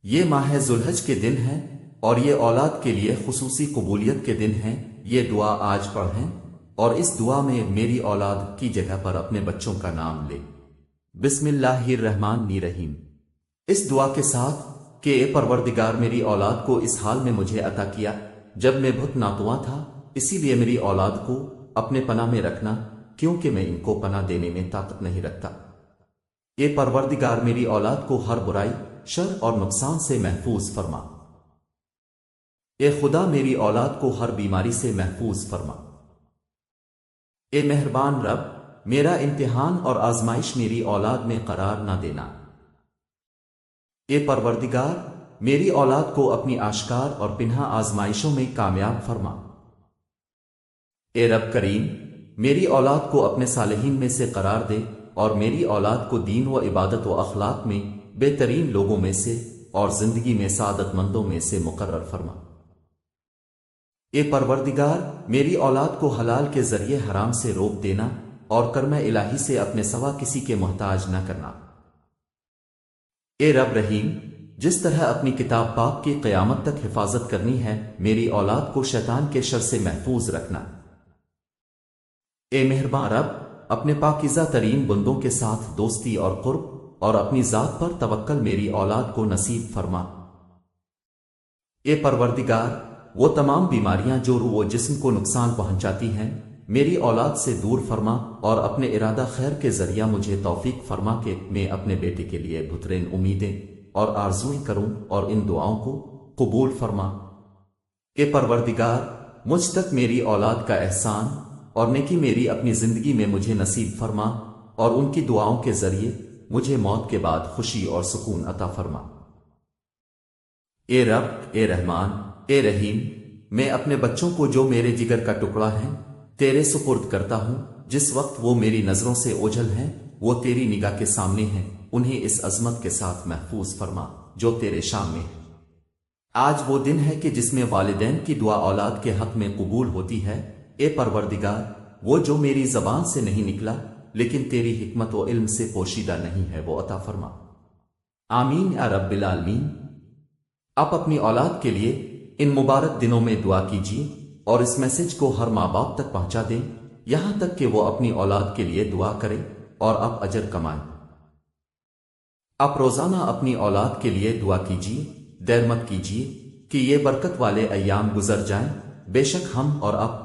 یہ ماہ ذوالحج کے دن ہیں اور یہ اولاد کے لیے خصوصی قبولیت کے دن ہیں۔ یہ دعا آج پڑھیں اور اس دعا میں میری اولاد کی جگہ پر اپنے بچوں کا نام لے۔ بسم اللہ الرحمن الرحیم۔ اس دعا کے ساتھ کہ اے پروردگار میری اولاد کو اس حال میں مجھے عطا کیا جب میں بہت ناتواں تھا، اسی لیے میری اولاد کو اپنے پناہ میں رکھنا کیونکہ میں ان کو پناہ دینے میں طاقت نہیں رکھتا۔ اے پروردگار میری اولاد کو ہر برائی، شر اور نقصان سے محفوظ فرما۔ اے خدا میری اولاد کو ہر بیماری سے محفوظ فرما۔ اے مہربان رب، میرا امتحان اور آزمائش میری اولاد میں قرار نہ دینا۔ اے پروردگار میری اولاد کو اپنی آشکار اور پنہا آزمائشوں میں کامیاب فرما۔ اے رب کریم میری اولاد کو اپنے صالحین میں سے قرار دے اور میری اولاد کو دین و عبادت و اخلاق میں بہترین لوگوں میں سے اور زندگی میں سعادت مندوں میں سے مقرر فرما۔ اے پروردگار میری اولاد کو حلال کے ذریعے حرام سے روک دینا اور کرم الہی سے اپنے سوا کسی کے محتاج نہ کرنا۔ اے رب رحیم جس طرح اپنی کتاب پاک کی قیامت تک حفاظت کرنی ہے، میری اولاد کو شیطان کے شر سے محفوظ رکھنا۔ اے مہربان رب اپنے پاکیزہ ترین بندوں کے ساتھ دوستی اور قرب اور اپنی ذات پر توکل میری اولاد کو نصیب فرما۔ اے پروردگار وہ تمام بیماریاں جو روح و جسم کو نقصان پہنچاتی ہیں میری اولاد سے دور فرما اور اپنے ارادہ خیر کے ذریعہ مجھے توفیق فرما کہ میں اپنے بیٹے کے لیے بہترین امیدیں اور آرزویں کروں اور ان دعاؤں کو قبول فرما۔ اے پروردگار مجھ تک میری اولاد کا احسان اور نیکی میری اپنی زندگی میں مجھے نصیب فرما اور ان کی دعاؤں کے ذریعے مجھے موت کے بعد خوشی اور سکون عطا فرما۔ اے رب، اے رحمان، اے رحیم میں اپنے بچوں کو جو میرے جگر کا ٹکڑا ہیں تیرے سپرد کرتا ہوں۔ جس وقت وہ میری نظروں سے اوجھل ہیں وہ تیری نگاہ کے سامنے ہیں، انہیں اس عظمت کے ساتھ محفوظ فرما جو تیرے شان میں ہے۔ آج وہ دن ہے کہ جس میں والدین کی دعا اولاد کے حق میں قبول ہوتی ہے۔ اے پروردگار وہ جو میری زبان سے نہیں نکلا لیکن تیری حکمت و علم سے پوشیدہ نہیں ہے وہ عطا فرما۔ آمین یا رب العالمین۔ آپ اپنی اولاد کے لیے ان مبارک دنوں میں دعا کیجیے اور اس میسج کو ہر ماں باپ تک پہنچا دیں یہاں تک کہ وہ اپنی اولاد کے لیے دعا کریں اور آپ اجر کمائیں۔ آپ روزانہ اپنی اولاد کے لیے دعا کیجیے، دیر مت کیجیے کہ یہ برکت والے ایام گزر جائیں۔ بے شک ہم اور آپ